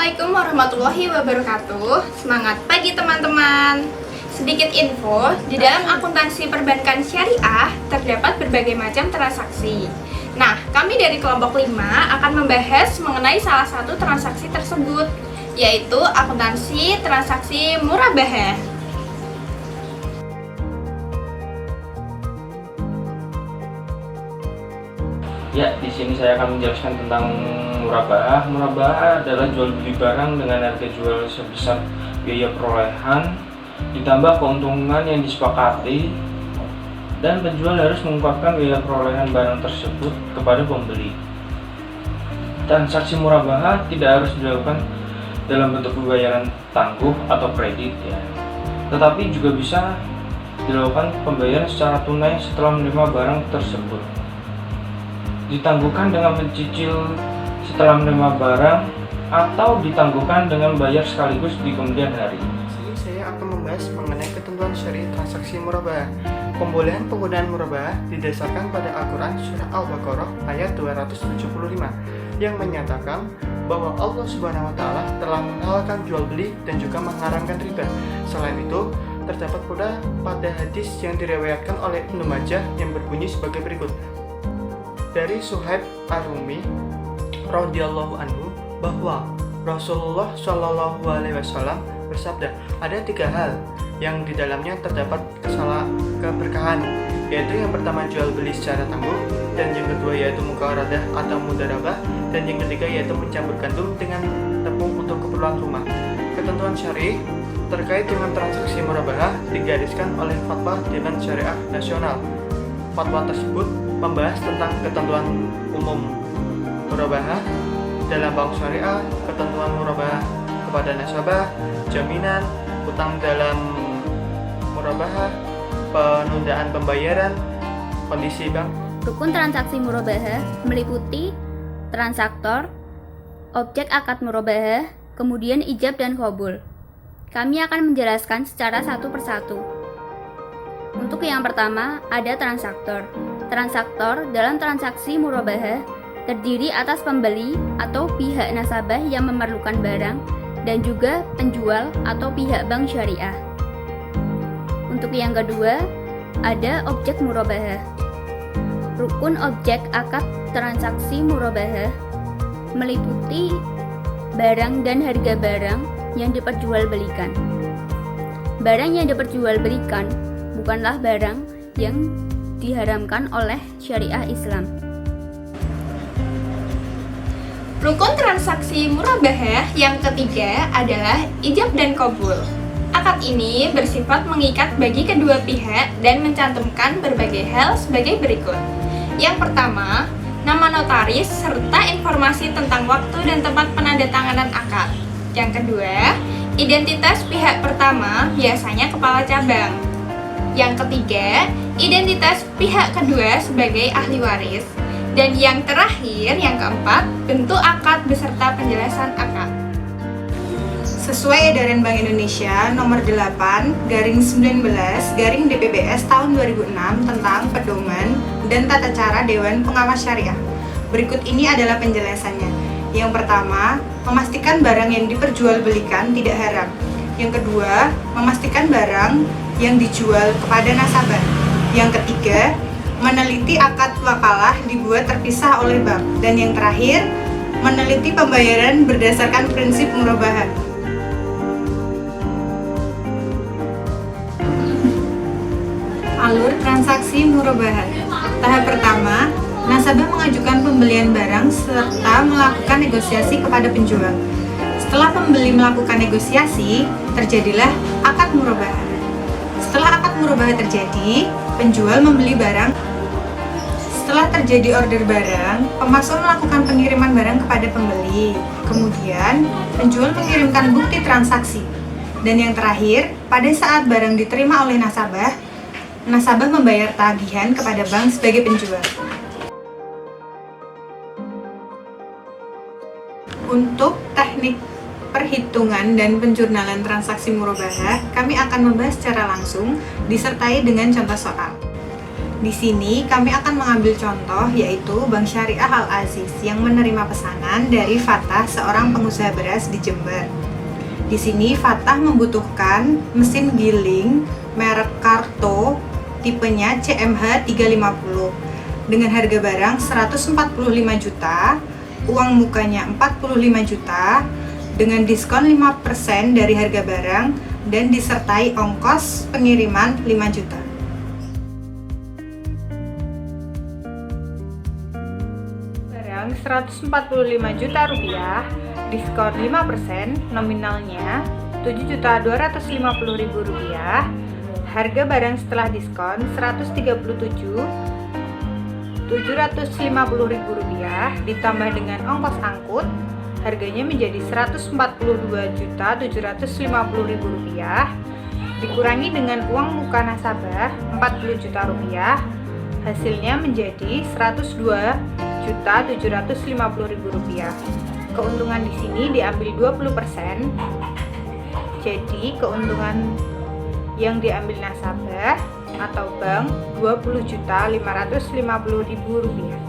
Assalamualaikum warahmatullahi wabarakatuh. Semangat pagi teman-teman. Sedikit info, di dalam akuntansi perbankan syariah terdapat berbagai macam transaksi. Nah, kami dari kelompok 5 akan membahas mengenai salah satu transaksi tersebut, yaitu akuntansi transaksi murabahah. Ya, di sini saya akan menjelaskan tentang murabahah. Murabahah adalah jual beli barang dengan harga jual sebesar biaya perolehan ditambah keuntungan yang disepakati, dan penjual harus mengungkapkan biaya perolehan barang tersebut kepada pembeli. Transaksi murabahah tidak harus dilakukan dalam bentuk pembayaran tangguh atau kredit ya, tetapi juga bisa dilakukan pembayaran secara tunai setelah menerima barang tersebut. Ditangguhkan dengan mencicil setelah menerima barang, atau ditangguhkan dengan bayar sekaligus di kemudian hari. Di sini saya akan membahas mengenai ketentuan syariah transaksi murabahah. Pembolehan penggunaan murabahah didasarkan pada Al-Quran Surah Al-Baqarah ayat 275 yang menyatakan bahwa Allah Subhanahu wa Ta'ala telah menghalalkan jual beli dan juga mengharamkan riba. Selain itu, terdapat pula pada hadis yang diriwayatkan oleh Ibnu Majah yang berbunyi sebagai berikut. Dari Suhaib Ar-Rumi radhiyallahu anhu bahwa Rasulullah Shallallahu alaihi wasallam bersabda, ada 3 hal yang di dalamnya terdapat keberkahan, yaitu yang pertama jual beli secara tangguh, dan yang kedua yaitu muqaradah atau mudarabah, dan yang ketiga yaitu mencampur gandum dengan tepung untuk keperluan rumah. Ketentuan syar'i terkait dengan transaksi murabahah digariskan oleh fatwa Dewan Syariah Nasional. Fatwa tersebut membahas tentang ketentuan umum murabahah dalam bank syariah, ketentuan murabahah kepada nasabah, jaminan, utang dalam murabahah, penundaan pembayaran, kondisi bank. Rukun transaksi murabahah meliputi transaktor, objek akad murabahah, kemudian ijab dan qabul. Kami akan menjelaskan secara satu persatu. Untuk yang pertama, ada transaktor. Transaktor dalam transaksi murabahah terdiri atas pembeli atau pihak nasabah yang memerlukan barang dan juga penjual atau pihak bank syariah. Untuk yang kedua, ada objek murabahah. Rukun objek akad transaksi murabahah meliputi barang dan harga barang yang diperjualbelikan. Barang yang diperjualbelikan bukanlah barang yang diharamkan oleh syariah Islam. Rukun transaksi murabahah yang ketiga adalah ijab dan qabul. Akad ini bersifat mengikat bagi kedua pihak dan mencantumkan berbagai hal sebagai berikut. Yang pertama, nama notaris serta informasi tentang waktu dan tempat penandatanganan akad. Yang kedua, identitas pihak pertama, biasanya kepala cabang. Yang ketiga, identitas pihak kedua sebagai ahli waris. Dan yang terakhir, yang keempat, bentuk akad beserta penjelasan akad. Sesuai edaran Bank Indonesia nomor 8/19/DPBS tahun 2006 tentang pedoman dan tata cara Dewan Pengawas Syariah. Berikut ini adalah penjelasannya. Yang pertama, memastikan barang yang diperjualbelikan tidak haram. Yang kedua, memastikan barang yang dijual kepada nasabah. Yang ketiga, meneliti akad wakalah dibuat terpisah oleh bank. Dan yang terakhir, meneliti pembayaran berdasarkan prinsip murabahah. Alur transaksi murabahah. Tahap pertama, nasabah mengajukan pembelian barang serta melakukan negosiasi kepada penjual. Setelah pembeli melakukan negosiasi, terjadilah akad murabahah. Setelah akad murabahah terjadi, penjual membeli barang. Setelah terjadi order barang, pemasok melakukan pengiriman barang kepada pembeli. Kemudian, penjual mengirimkan bukti transaksi. Dan yang terakhir, pada saat barang diterima oleh nasabah, nasabah membayar tagihan kepada bank sebagai penjual. Untuk teknik perhitungan dan penjurnalan transaksi murabahah, kami akan membahas secara langsung disertai dengan contoh soal. Di sini kami akan mengambil contoh yaitu Bank Syariah Al-Aziz yang menerima pesanan dari Fatah, seorang pengusaha beras di Jember. Di sini Fatah membutuhkan mesin giling merek Karto tipenya CMH 350 dengan harga barang 145 juta, uang mukanya 45 juta dengan diskon 5% dari harga barang dan disertai ongkos pengiriman 5 juta. Barang 145 juta rupiah, diskon 5%, nominalnya 7.250.000 rupiah. Harga barang setelah diskon 137.750.000 rupiah ditambah dengan ongkos angkut, harganya menjadi 142.750.000 rupiah dikurangi dengan uang muka nasabah 40 juta rupiah, hasilnya menjadi 102.750.000 rupiah. Keuntungan di sini diambil 20%, jadi keuntungan yang diambil nasabah atau bank 20.550.000 rupiah.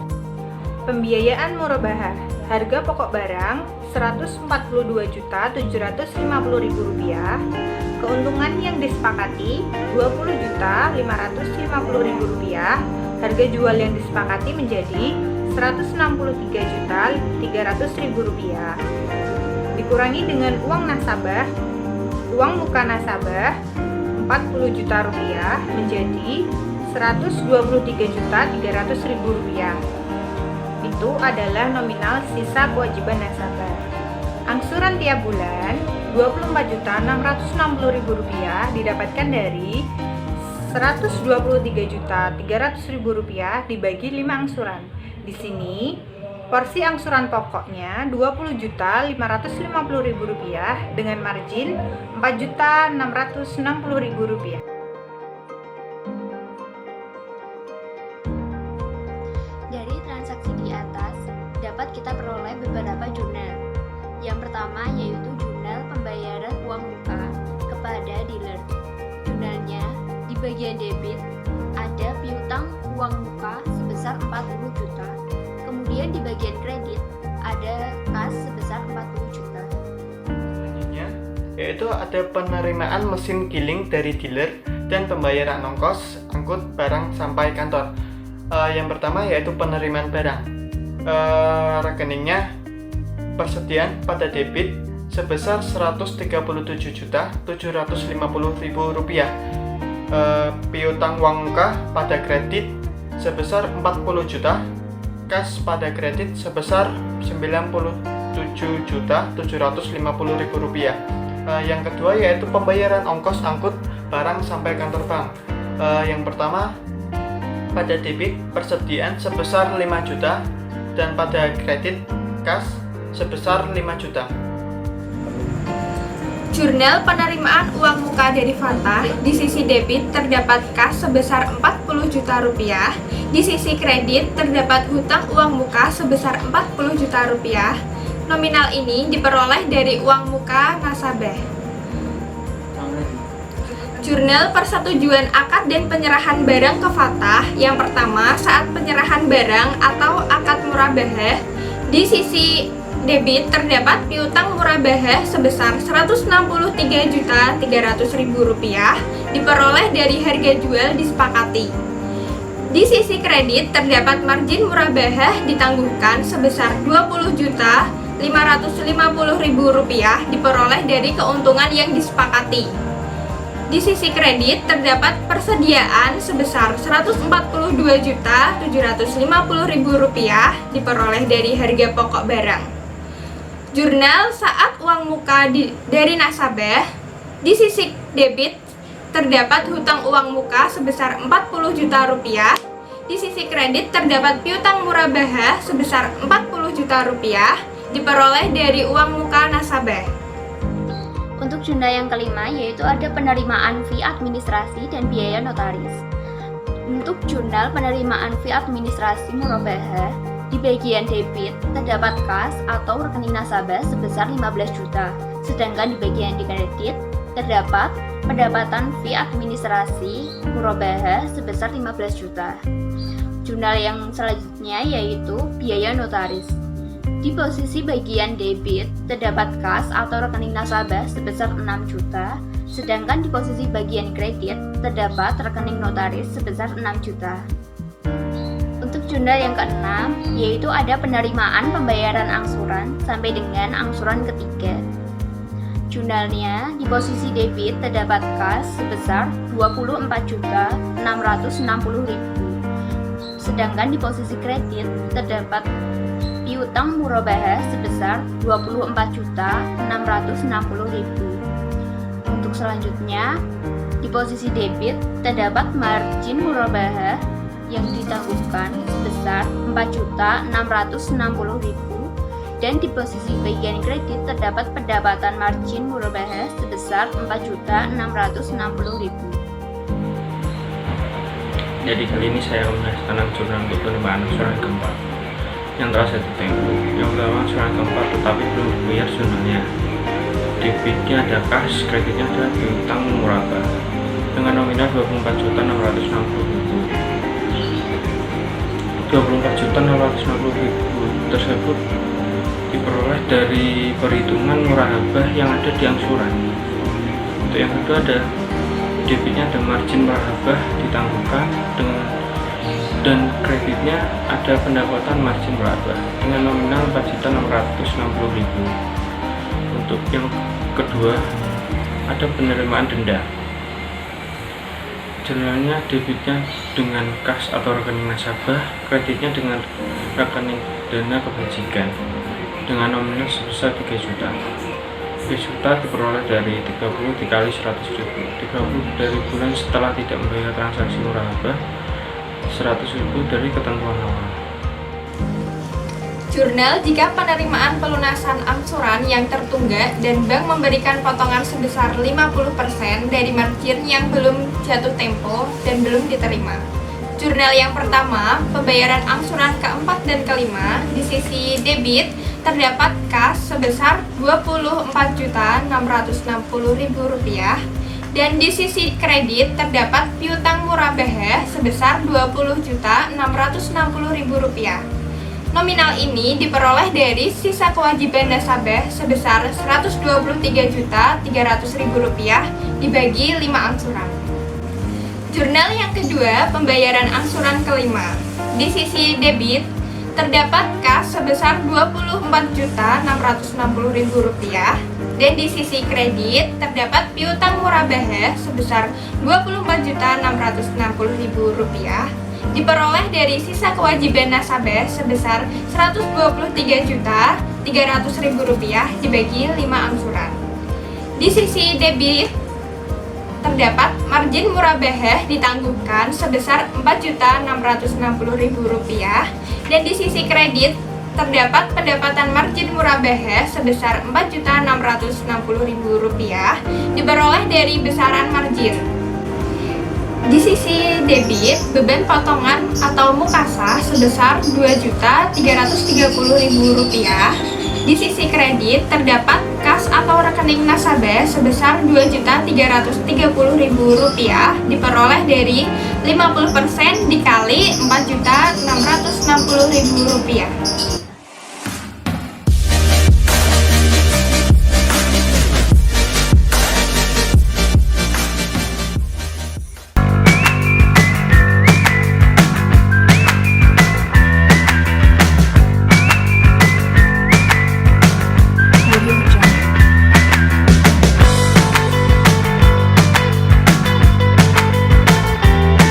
Pembiayaan murabahah, harga pokok barang 142.750.000 rupiah. Keuntungan yang disepakati 20.550.000 rupiah. Harga jual yang disepakati menjadi 163.300.000 rupiah. Dikurangi dengan uang nasabah, uang muka nasabah 40 juta rupiah menjadi 123.300.000 rupiah. Itu adalah nominal sisa kewajiban nasabah. Angsuran tiap bulan 24.660.000 rupiah didapatkan dari 123.300.000 rupiah dibagi 5 angsuran. Di sini porsi angsuran pokoknya 20.550.000 rupiah dengan margin 4.660.000 rupiah. Dari transaksi di atas dapat kita peroleh beberapa jurnal. Yang pertama yaitu jurnal pembayaran uang muka kepada dealer. Jurnalnya di bagian debit ada piutang uang muka sebesar 40 juta. Kemudian di bagian kredit ada kas sebesar 40 juta. Selanjutnya yaitu ada penerimaan mesin giling dari dealer dan pembayaran ongkos angkut barang sampai kantor. Yang pertama yaitu penerimaan barang. Rekeningnya persediaan pada debit sebesar 137.750.000 rupiah. Piutang uang muka pada kredit sebesar 40 juta. Kas pada kredit sebesar 97.750.000 rupiah. Yang kedua yaitu pembayaran ongkos angkut barang sampai kantor bank. Yang pertama pada debit persediaan sebesar 5 juta dan pada kredit kas sebesar 5 juta. Jurnal penerimaan uang muka dari Fatah, di sisi debit terdapat kas sebesar 40 juta rupiah, di sisi kredit terdapat hutang uang muka sebesar 40 juta rupiah. Nominal ini diperoleh dari uang muka nasabah. Jurnal persetujuan akad dan penyerahan barang ke Fatah. Yang pertama, saat penyerahan barang atau akad murabahah, di sisi debit terdapat piutang murabahah sebesar 163.300.000 rupiah diperoleh dari harga jual disepakati. Di sisi kredit terdapat margin murabahah ditangguhkan sebesar 20.550.000 rupiah diperoleh dari keuntungan yang disepakati. Di sisi kredit terdapat persediaan sebesar 142.750.000 rupiah diperoleh dari harga pokok barang. Jurnal saat uang muka dari nasabah, di sisi debit terdapat hutang uang muka sebesar 40 juta rupiah, di sisi kredit terdapat piutang murabahah sebesar 40 juta rupiah diperoleh dari uang muka nasabah. Untuk jurnal yang kelima yaitu ada penerimaan fee administrasi dan biaya notaris. Untuk jurnal penerimaan fee administrasi murabahah, di bagian debit terdapat kas atau rekening nasabah sebesar 15 juta, sedangkan di bagian di kredit terdapat pendapatan fee administrasi murabahah sebesar 15 juta. Jurnal yang selanjutnya yaitu biaya notaris. Di posisi bagian debit terdapat kas atau rekening nasabah sebesar 6 juta, sedangkan di posisi bagian kredit terdapat rekening notaris sebesar 6 juta. Untuk jurnal yang keenam, yaitu ada penerimaan pembayaran angsuran sampai dengan angsuran ketiga. Jurnalnya di posisi debit terdapat kas sebesar 24.660.000, sedangkan di posisi kredit terdapat piutang murabahah sebesar 24.660.000. Untuk selanjutnya, di posisi debit terdapat margin murabahah yang ditangguhkan sebesar 4.660.000, dan di posisi bagian kredit terdapat pendapatan margin murabahah sebesar 4.660.000. Jadi kali ini saya akan membahas tentang jurnal untuk penerimaan angsuran keempat yang telah saya tempo. Yang pertama, angsuran keempat tetapi belum dibayar jurnalnya. Debitnya ada kas, kreditnya ada piutang murabahah dengan nominal 24.660.000. 24.660.000 tersebut diperoleh dari perhitungan murabahah yang ada di angsuran. Untuk yang kedua, ada debitnya ada margin murabahah ditangguhkan dan kreditnya ada pendapatan margin murabahah dengan nominal 4.660.000. Untuk yang kedua, ada penerimaan denda. Jurnalnya debitnya dengan kas atau rekening nasabah, kreditnya dengan rekening dana kebajikan dengan nominal sebesar 3 juta. 3 juta diperoleh dari 30 dikali 100.000, 30 dari bulan setelah tidak membayar transaksi murabahah, 100.000 dari ketentuan awal. Jurnal jika penerimaan pelunasan angsuran yang tertunggak dan bank memberikan potongan sebesar 50% dari margin yang belum jatuh tempo dan belum diterima. Jurnal yang pertama, pembayaran angsuran keempat dan kelima, di sisi debit terdapat kas sebesar Rp24.660.000 dan di sisi kredit terdapat piutang murabahah sebesar Rp20.660.000. Nominal ini diperoleh dari sisa kewajiban nasabah sebesar Rp123.300.000 dibagi 5 angsuran. Jurnal yang kedua, pembayaran angsuran kelima. Di sisi debit terdapat kas sebesar Rp24.660.000 dan di sisi kredit terdapat piutang murabahah sebesar Rp24.660.000 diperoleh dari sisa kewajiban nasabah sebesar Rp123.300.000 dibagi 5 angsuran. Di sisi debit terdapat margin murabahah ditangguhkan sebesar Rp4.660.000 dan di sisi kredit terdapat pendapatan margin murabahah sebesar Rp4.660.000 diperoleh dari besaran margin. Di sisi debit, beban potongan atau mukasah sebesar Rp2.330.000. Di sisi kredit terdapat kas atau rekening nasabah sebesar Rp2.330.000 diperoleh dari 50% dikali Rp4.660.000.